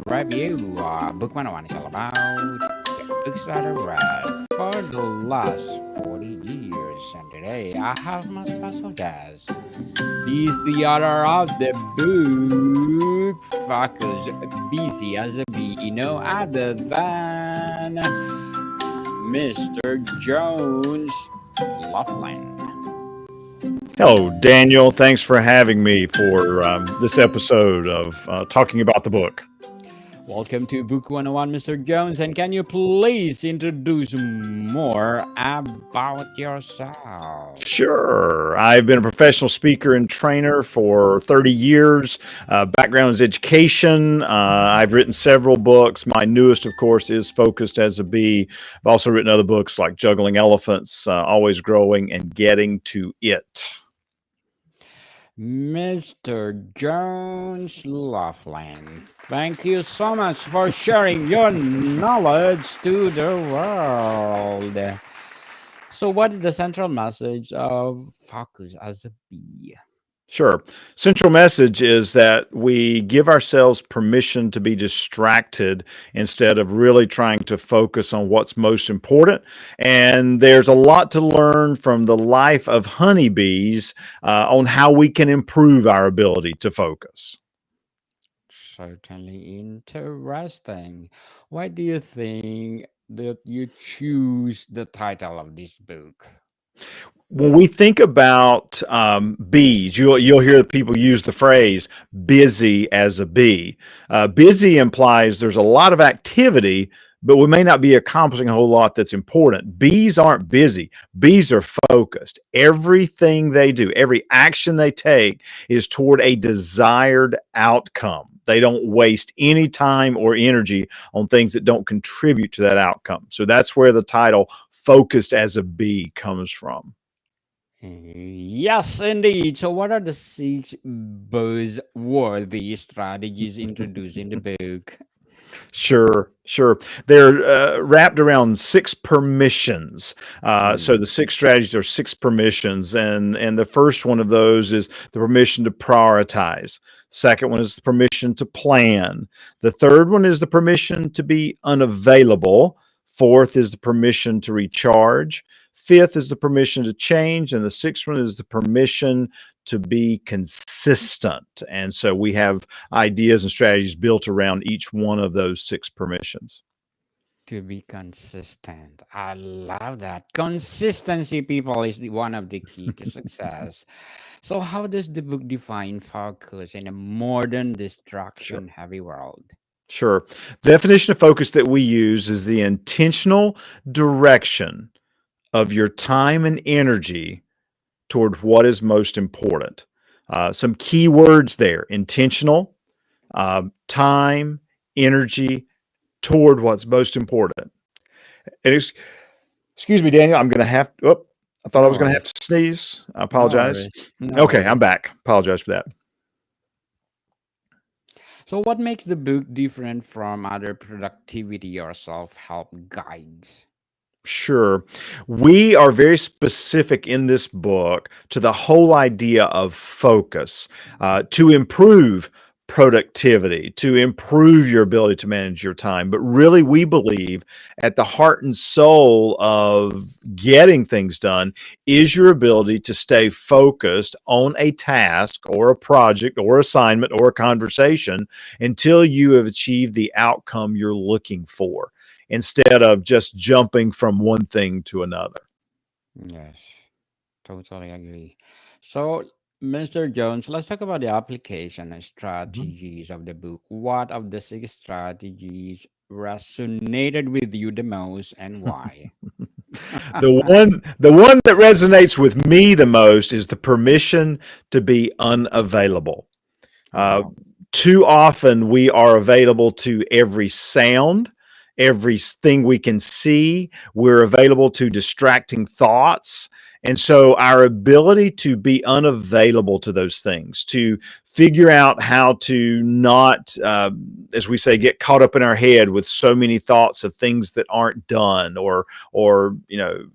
review. Book 101 is all about the books that I read for the last 40 years. And today I have my special guest. He's the author of the book Focus Busy as a Bee, no other than Mr. Jones Loflin. Hello, Daniel. Thanks for having me for this episode of talking about the book. Welcome to Book 101, Mr. Jones. And can you please introduce more about yourself? Sure. I've been a professional speaker and trainer for 30 years. Background is education. I've written several books. My newest, of course, is Focused as a Bee. I've also written other books like Juggling Elephants, Always Growing, and Getting to It. Mr. Jones Loflin, thank you so much for sharing your knowledge to the world. So, what is the central message of Focus as a Bee? Sure. Central message is that we give ourselves permission to be distracted instead of really trying to focus on what's most important. And there's a lot to learn from the life of honeybees on how we can improve our ability to focus. Certainly interesting. Why do you think that you choose the title of this book? When we think about bees, you'll hear people use the phrase busy as a bee. Busy implies there's a lot of activity, but we may not be accomplishing a whole lot that's important. Bees aren't busy. Bees are focused. Everything they do, every action they take is toward a desired outcome. They don't waste any time or energy on things that don't contribute to that outcome. So that's where the title Focused as a Bee comes from. Yes, indeed. So, what are the six buzzworthy strategies introduced in the book? Sure. They're wrapped around six permissions. So Hmm. the six strategies are six permissions, and the first one of those is the permission to prioritize. Second one is the permission to plan. The third one is the permission to be unavailable. Fourth is the permission to recharge. Fifth is the permission to change, and the sixth one is the permission to be consistent. And so we have ideas and strategies built around each one of those six permissions. To be consistent. I love that. Consistency, people, is one of the key to success. So, how does the book define focus in a modern Sure. distraction heavy world? Sure. The definition of focus that we use is the intentional direction of your time and energy toward what is most important. Some key words there: intentional, time, energy, toward what's most important. And excuse me, Daniel, I'm going to have. Oh, I thought I No was going to have worries. to sneeze. I No apologize. worries. No Okay, I'm worries. back. Apologize for that. So, what makes the book different from other productivity or self help guides? Sure. We are very specific in this book to the whole idea of focus to improve productivity, to improve your ability to manage your time. But really, we believe at the heart and soul of getting things done is your ability to stay focused on a task or a project or assignment or a conversation until you have achieved the outcome you're looking for, instead of just jumping from one thing to another. Yes, totally agree. So, Mr. Jones, let's talk about the application and Mhm. strategies of the book. What of the six strategies resonated with you the most and why? The one that resonates with me the most is the permission to be unavailable. Uh, Wow. Too often we are available to every sound, everything we can see. We're available to distracting thoughts. And so our ability to be unavailable to those things, to figure out how to not, as we say, get caught up in our head with so many thoughts of things that aren't done, or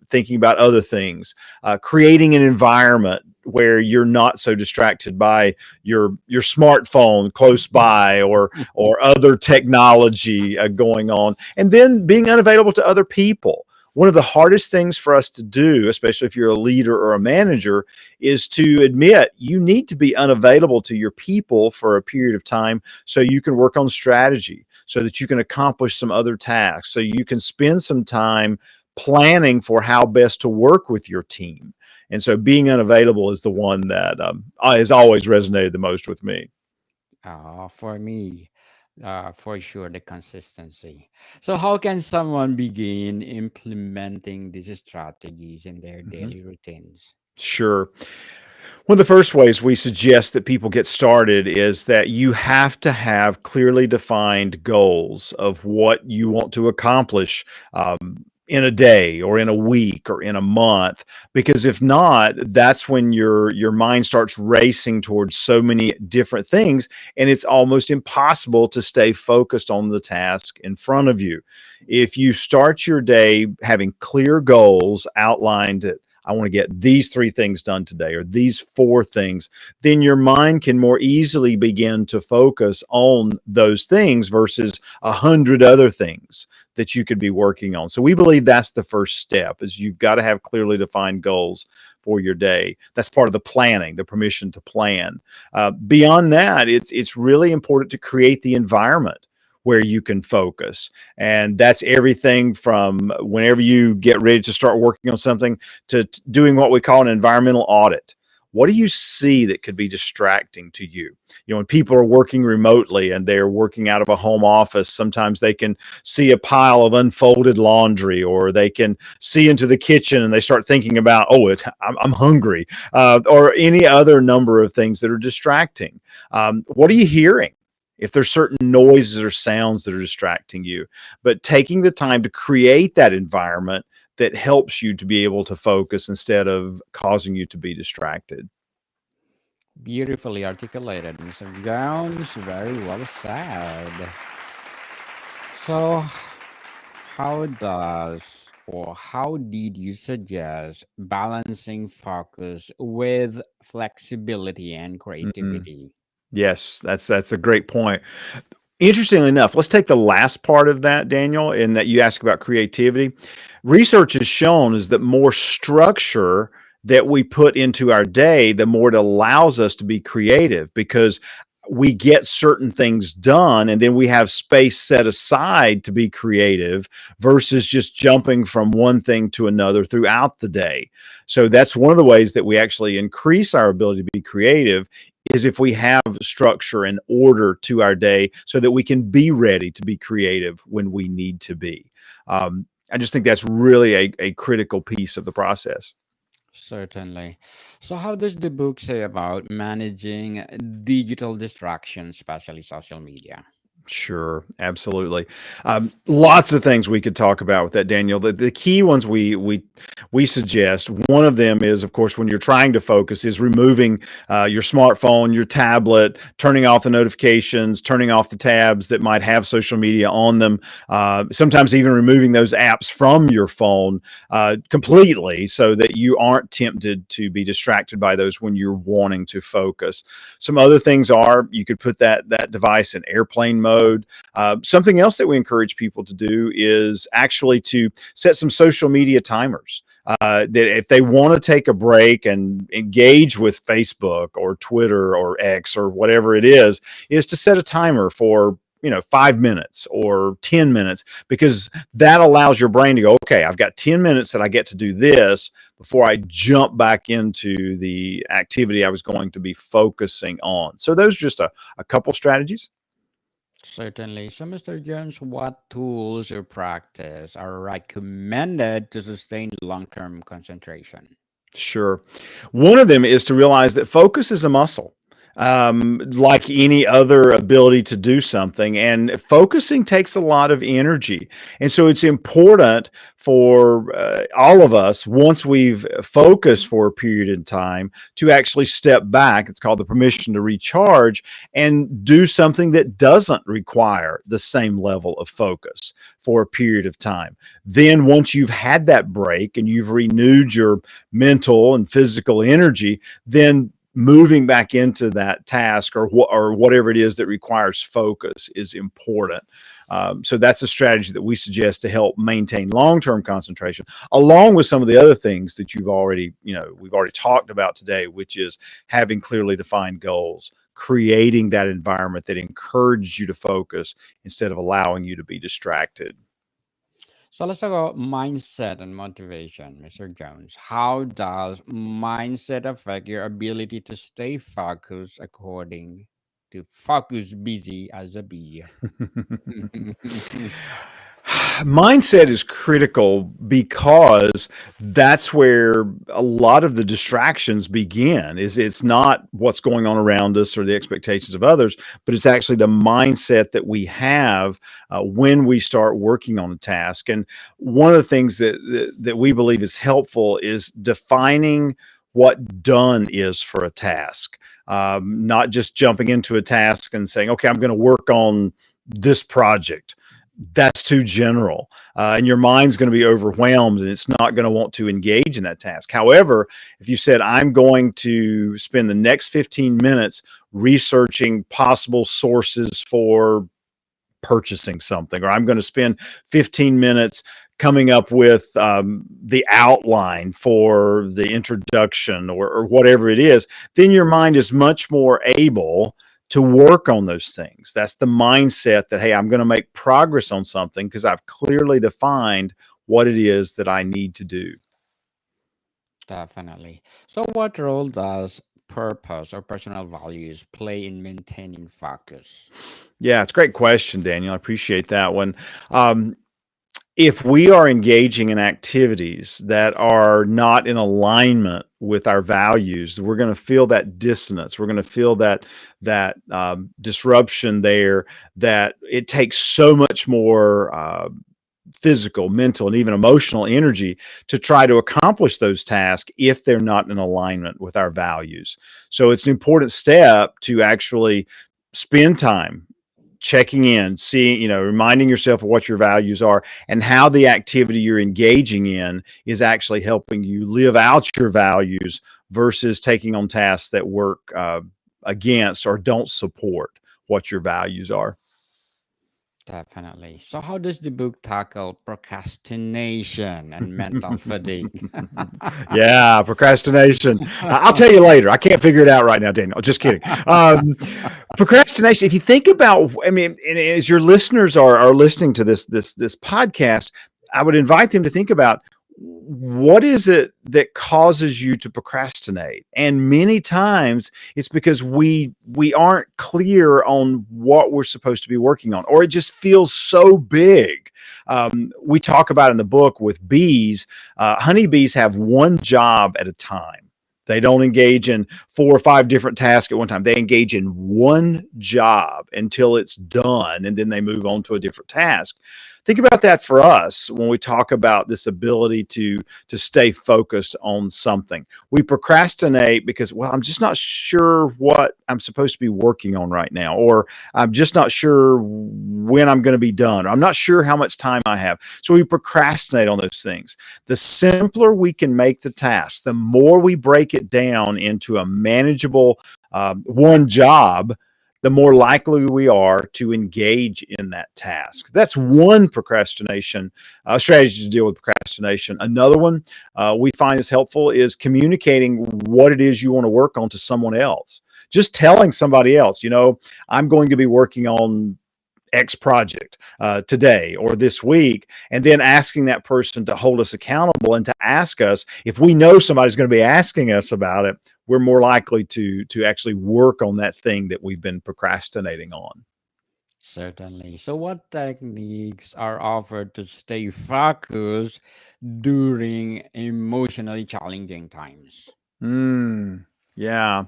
thinking about other things, creating an environment where you're not so distracted by your smartphone close by, or other technology going on, and then being unavailable to other people. One of the hardest things for us to do, especially if you're a leader or a manager, is to admit you need to be unavailable to your people for a period of time so you can work on strategy, so that you can accomplish some other tasks, so you can spend some time planning for how best to work with your team. And so being unavailable is the one that has always resonated the most with me. For me, for sure, the consistency. So, how can someone begin implementing these strategies in their Mhm. daily routines? Sure. One of the first ways we suggest that people get started is that you have to have clearly defined goals of what you want to accomplish in a day or in a week or in a month. Because if not, that's when your mind starts racing towards so many different things, and it's almost impossible to stay focused on the task in front of you. If you start your day having clear goals outlined, I want to get these 3 things done today, or these 4 things, then your mind can more easily begin to focus on those things versus 100 other things that you could be working on. So we believe that's the first step, is you've got to have clearly defined goals for your day. That's part of the planning, the permission to plan. Beyond that, it's really important to create the environment where you can focus. And that's everything from whenever you get ready to start working on something to doing what we call an environmental audit. What do you see that could be distracting to you? You know, when people are working remotely and they're working out of a home office, sometimes they can see a pile of unfolded laundry, or they can see into the kitchen and they start thinking about, oh, I'm hungry, or any other number of things that are distracting. What are you hearing? If there's certain noises or sounds that are distracting you, but taking the time to create that environment that helps you to be able to focus instead of causing you to be distracted. Beautifully articulated, Mr. Jones. Very well said. So, how did you suggest balancing focus with flexibility and Mhm. creativity? Yes, that's a great point. Interestingly enough, let's take the last part of that, Daniel, in that you ask about creativity. Research has shown is that more structure that we put into our day, the more it allows us to be creative, because we get certain things done and then we have space set aside to be creative versus just jumping from one thing to another throughout the day. So that's one of the ways that we actually increase our ability to be creative, is if we have structure and order to our day so that we can be ready to be creative when we need to be. I just think that's really a critical piece of the process. Certainly. So, how does the book say about managing digital distractions, especially social media? Sure, absolutely. Lots of things we could talk about with that, Daniel. The key ones we suggest. One of them is, of course, when you're trying to focus, is removing your smartphone, your tablet, turning off the notifications, turning off the tabs that might have social media on them. Sometimes even removing those apps from your phone completely, so that you aren't tempted to be distracted by those when you're wanting to focus. Some other things are, you could put that device in airplane mode. Something else that we encourage people to do is actually to set some social media timers. That if they want to take a break and engage with Facebook or Twitter or X or whatever it is to set a timer for 5 minutes or 10 minutes, because that allows your brain to go, okay, I've got 10 minutes that I get to do this before I jump back into the activity I was going to be focusing on. So those are just a couple strategies. Certainly. So, Mr. Jones, what tools or practice are recommended to sustain long term concentration? Sure. One of them is to realize that focus is a muscle. like any other ability to do something. And focusing takes a lot of energy. And so it's important for all of us, once we've focused for a period of time, to actually step back. It's called the permission to recharge and do something that doesn't require the same level of focus for a period of time. Then, once you've had that break and you've renewed your mental and physical energy, then moving back into that task or whatever it is that requires focus is important. So that's a strategy that we suggest to help maintain long-term concentration, along with some of the other things that we've already talked about today, which is having clearly defined goals, creating that environment that encourages you to focus instead of allowing you to be distracted. So let's talk about mindset and motivation, Mr. Jones. How does mindset affect your ability to stay focused according to focus busy as a bee? Mindset is critical because that's where a lot of the distractions begin. Is it's not what's going on around us or the expectations of others, but it's actually the mindset that we have when we start working on a task. And one of the things that we believe is helpful is defining what done is for a task. Not just jumping into a task and saying, okay, I'm going to work on this project. That's too general. And your mind's going to be overwhelmed and it's not going to want to engage in that task. However, if you said, I'm going to spend the next 15 minutes researching possible sources for purchasing something, or I'm going to spend 15 minutes coming up with the outline for the introduction or whatever it is, then your mind is much more able to work on those things. That's the mindset that, hey, I'm going to make progress on something because I've clearly defined what it is that I need to do. Definitely. So, what role does purpose or personal values play in maintaining focus? Yeah, it's a great question, Daniel. I appreciate that one. Um, if we are engaging in activities that are not in alignment with our values, we're going to feel that dissonance. We're going to feel that disruption there. That it takes so much more physical, mental, and even emotional energy to try to accomplish those tasks if they're not in alignment with our values. So it's an important step to actually spend time checking in, seeing, reminding yourself of what your values are and how the activity you're engaging in is actually helping you live out your values versus taking on tasks that work against or don't support what your values are. Definitely. So, how does the book tackle procrastination and mental fatigue? Yeah, procrastination. I'll tell you later. I can't figure it out right now, Daniel. Just kidding. Procrastination. If you think about, I mean, and as your listeners are listening to this podcast, I would invite them to think about what is it that causes you to procrastinate. And many times it's because we aren't clear on what we're supposed to be working on, or it just feels so big. We talk about in the book with bees, honeybees have one job at a time. They don't engage in 4 or 5 different tasks at one time. They engage in one job until it's done, and then they move on to a different task. Think about that for us when we talk about this ability to stay focused on something. We procrastinate because, well, I'm just not sure what I'm supposed to be working on right now, or I'm just not sure when I'm going to be done. Or I'm not sure how much time I have. So we procrastinate on those things. The simpler we can make the task, the more we break it down into a manageable one job, the more likely we are to engage in that task. That's one procrastination strategy to deal with procrastination. Another one we find is helpful is communicating what it is you want to work on to someone else. Just telling somebody else, I'm going to be working on X project today or this week, and then asking that person to hold us accountable and to ask us if we know somebody's going to be asking us about it. We're more likely to actually work on that thing that we've been procrastinating on. Certainly. So, what techniques are offered to stay focused during emotionally challenging times? Mm, yeah.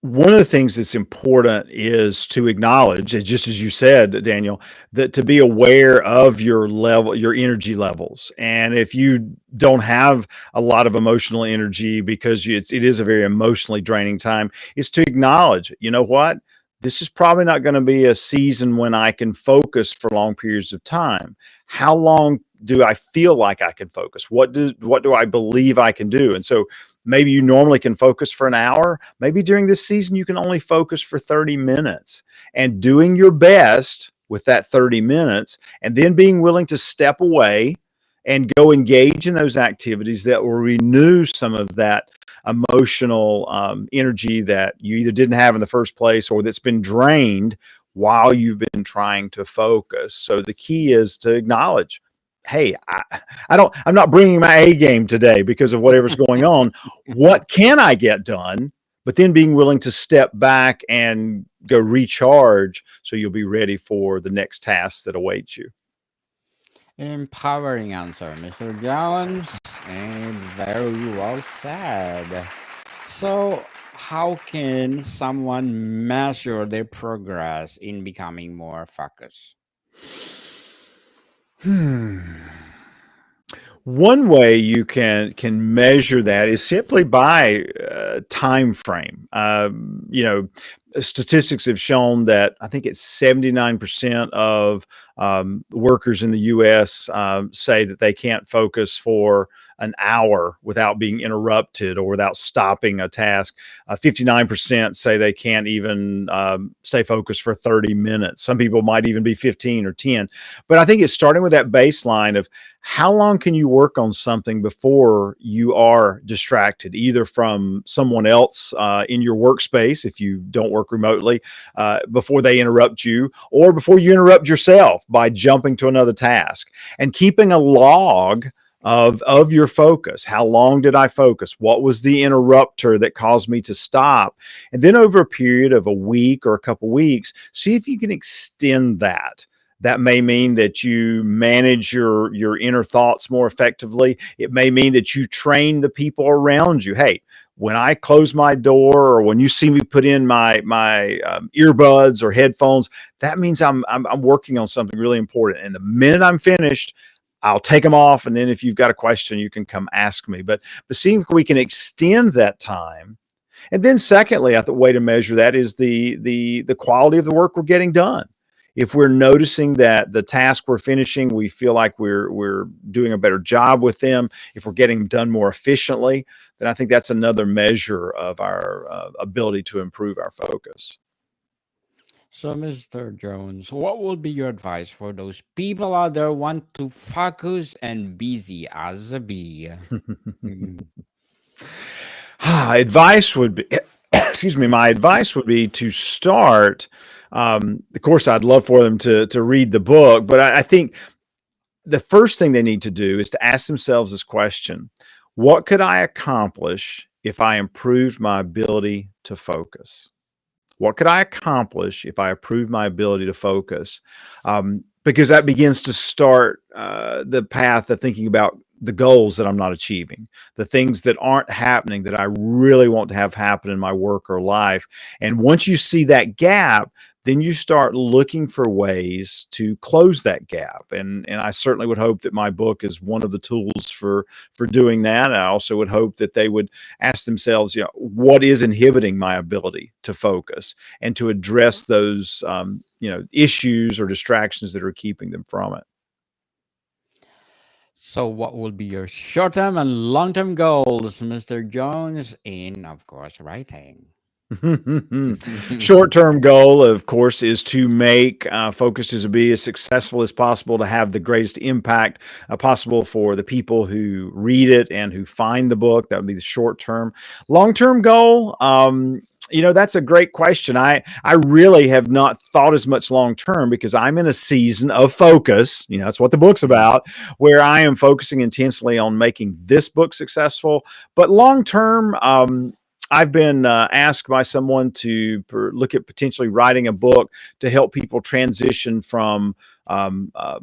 One of the things that's important is to acknowledge, just as you said, Daniel, that to be aware of your level, your energy levels. And if you don't have a lot of emotional energy because it is a very emotionally draining time, is to acknowledge, you know what? This is probably not going to be a season when I can focus for long periods of time. How long do I feel like I can focus? What do I believe I can do? And so maybe you normally can focus for an hour. Maybe during this season, you can only focus for 30 minutes, and doing your best with that 30 minutes, and then being willing to step away and go engage in those activities that will renew some of that emotional energy that you either didn't have in the first place or that's been drained while you've been trying to focus. So the key is to acknowledge, hey, I'm not bringing my A game today because of whatever's going on. What can I get done? But then being willing to step back and go recharge so you'll be ready for the next task that awaits you. Empowering answer, Mr. Jones, and very well said. So, how can someone measure their progress in becoming more focused? Hmm. One way you can measure that is simply by time frame. Statistics have shown that I think it's 79% of workers in the U.S. Say that they can't focus for an hour without being interrupted or without stopping a task. 59% say they can't even stay focused for 30 minutes. Some people might even be 15 or 10. But I think it's starting with that baseline of how long can you work on something before you are distracted, either from someone else in your workspace, if you don't work remotely, before they interrupt you, or before you interrupt yourself by jumping to another task, and keeping a log of your focus. How long did I focus? What was the interrupter that caused me to stop? And then over a period of a week or a couple weeks, see if you can extend that. That may mean that you manage your inner thoughts more effectively. It may mean that you train the people around you. Hey, when I close my door, or when you see me put in my earbuds or headphones, that means I'm working on something really important. And the minute I'm finished, I'll take them off. And then if you've got a question, you can come ask me. But seeing if we can extend that time. And then secondly, I think the way to measure that is the quality of the work we're getting done. If we're noticing that the task we're finishing, we feel like we're doing a better job with them, if we're getting them done more efficiently, then I think that's another measure of our ability to improve our focus. So, Mr. Jones, what would be your advice for those people out there want to focus and busy as a bee? Mhm. Advice would be, excuse me, my advice would be to start. Of course, I'd love for them to read the book, but I think the first thing they need to do is to ask themselves this question: what could I accomplish if I improved my ability to focus? What could I accomplish if I improved my ability to focus? Because that begins to start the path of thinking about the goals that I'm not achieving, the things that aren't happening that I really want to have happen in my work or life. And once you see that gap, then you start looking for ways to close that gap. And I certainly would hope that my book is one of the tools for doing that. I also would hope that they would ask themselves, what is inhibiting my ability to focus, and to address those issues or distractions that are keeping them from it. So, what will be your short term and long term goals, Mr. Jones, in, of course, writing? Short-term goal, of course, is to make Focused as a Bee as successful as possible, to have the greatest impact possible for the people who read it and who find the book. That would be the short term. Long-term goal, that's a great question. I really have not thought as much long term because I'm in a season of focus. That's what the book's about, where I am focusing intensely on making this book successful. But long term, I've been asked by someone to look at potentially writing a book to help people transition from um, uh,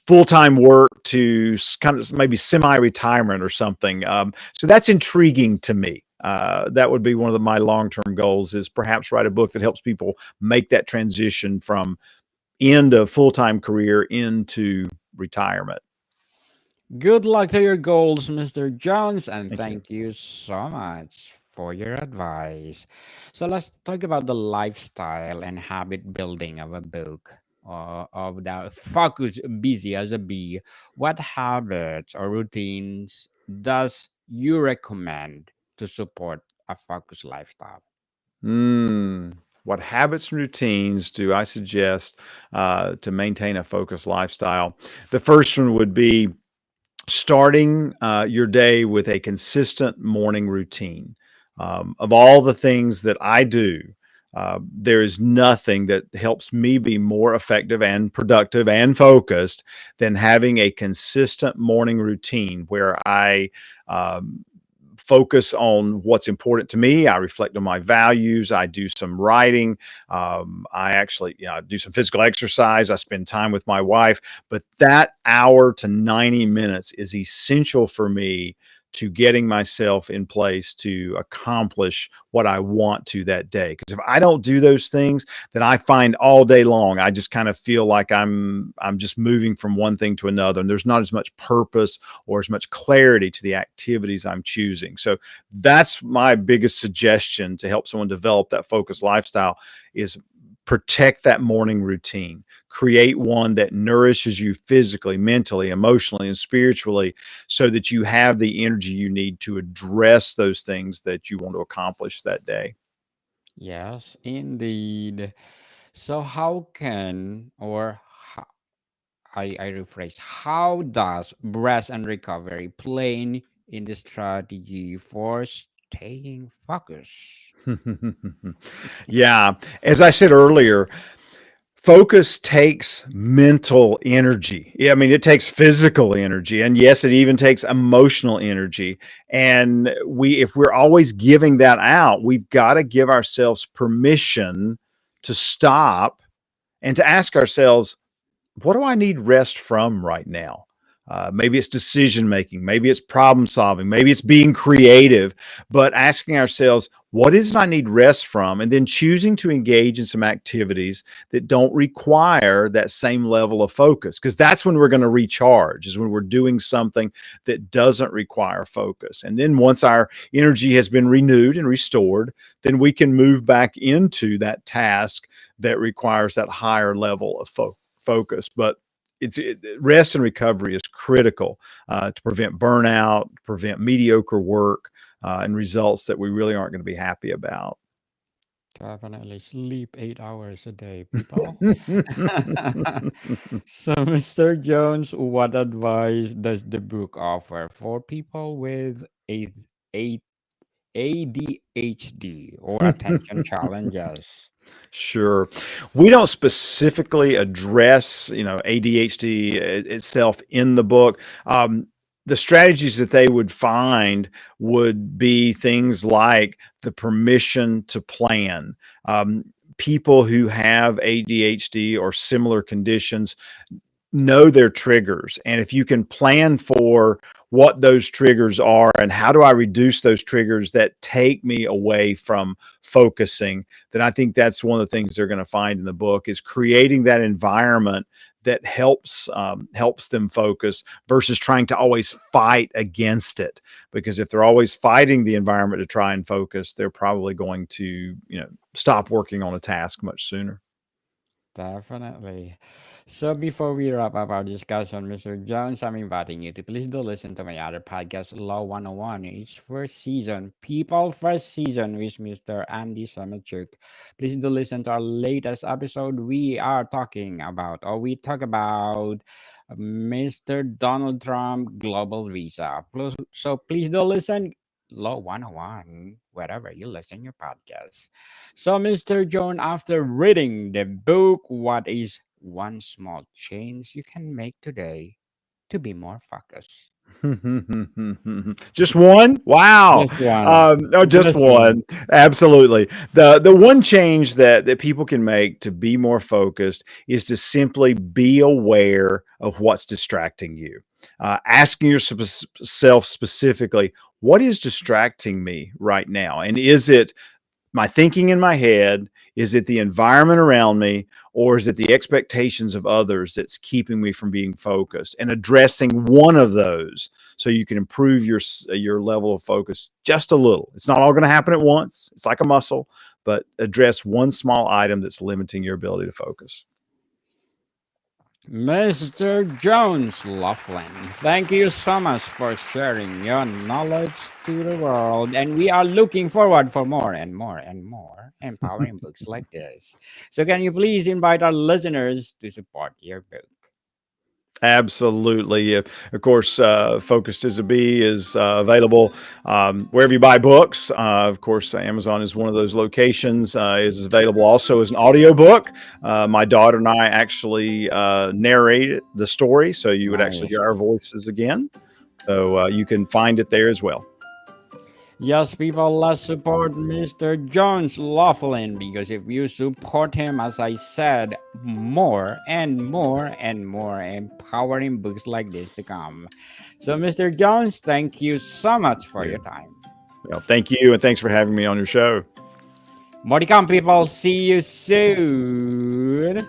full-time work to kind of maybe semi-retirement or something. So that's intriguing to me. That would be one of my long-term goals, is perhaps write a book that helps people make that transition from end of full-time career into retirement. Good luck to your goals, Mr. Jones, and Thank you. thank you so much for your advice. So let's talk about the lifestyle and habit building of a book, of the focus busy as a bee. What habits or routines does you recommend to support a focused lifestyle? What habits and routines do I suggest to maintain a focused lifestyle? The first one would be starting your day with a consistent morning routine. Of all the things that I do, there is nothing that helps me be more effective and productive and focused than having a consistent morning routine where I um, focus on what's important to me. I reflect on my values. I do some writing. I actually, do some physical exercise. I spend time with my wife. But that hour to 90 minutes is essential for me to getting myself in place to accomplish what I want to that day. Because if I don't do those things, then I find all day long, I just kind of feel like I'm just moving from one thing to another, and there's not as much purpose or as much clarity to the activities I'm choosing. So that's my biggest suggestion to help someone develop that focused lifestyle, is protect that morning routine. Create one that nourishes you physically, mentally, emotionally, and spiritually, so that you have the energy you need to address those things that you want to accomplish that day. Yes, indeed. So how can or I rephrase, how does rest and recovery play in the strategy for staying focused? Yeah. As I said earlier, focus takes mental energy. Yeah, I mean, it takes physical energy, and yes, it even takes emotional energy. And if we're always giving that out, we've got to give ourselves permission to stop and to ask ourselves, what do I need rest from right now? Maybe it's decision making, maybe it's problem solving, maybe it's being creative, but asking ourselves, what is it I need rest from? And then choosing to engage in some activities that don't require that same level of focus. Because that's when we're going to recharge, is when we're doing something that doesn't require focus. And then once our energy has been renewed and restored, then we can move back into that task that requires that higher level of focus. But rest and recovery is critical to prevent burnout, prevent mediocre work, and results that we really aren't going to be happy about. Definitely sleep 8 hours a day, people. So, Mr. Jones, what advice does the book offer for people with a ADHD or attention challenges? Sure. We don't specifically address, ADHD itself in the book. The strategies that they would find would be things like the permission to plan. People who have ADHD or similar conditions know their triggers. And if you can plan for what those triggers are and how do I reduce those triggers that take me away from focusing, then I think that's one of the things they're going to find in the book, is creating that environment that helps them focus versus trying to always fight against it. Because if they're always fighting the environment to try and focus, they're probably going to stop working on a task much sooner. Definitely. So before we wrap up our discussion, Mr. Jones, I'm inviting you to please do listen to my other podcast, Law 101. Each first season, People First Season with Mr. Andy Samachuk. Please do listen to our latest episode. We talk about Mr. Donald Trump global visa. So please do listen. Law 101, wherever you listen your podcast. So, Mr. Jones, after reading the book, what is one small change you can make today to be more focused? Just one? Wow. Just one. No, just Just one. one. Absolutely. The one change that people can make to be more focused is to simply be aware of what's distracting you. Asking yourself specifically, what is distracting me right now? And is it my thinking in my head? Is it the environment around me? Or is it the expectations of others that's keeping me from being focused? And addressing one of those so you can improve your level of focus just a little. It's not all going to happen at once. It's like a muscle, but address one small item that's limiting your ability to focus. Mr. Jones Loflin, thank you so much for sharing your knowledge to the world. And we are looking forward for more and more and more empowering books like this. So can you please invite our listeners to support your book? Absolutely. Of course, Focused as a Bee is available wherever you buy books. Of course, Amazon is one of those locations. Is available also as an audiobook. My daughter and I actually narrated the story, so you would actually Nice. hear our voices again. So you can find it there as well. Yes, people, let's support Mr. Jones Loflin because if you support him, as I said, more and more and more empowering books like this to come. So, Mr. Jones, thank you so much for Yeah. your time. Well, thank you, and thanks for having me on your show. More to come, people. See you soon.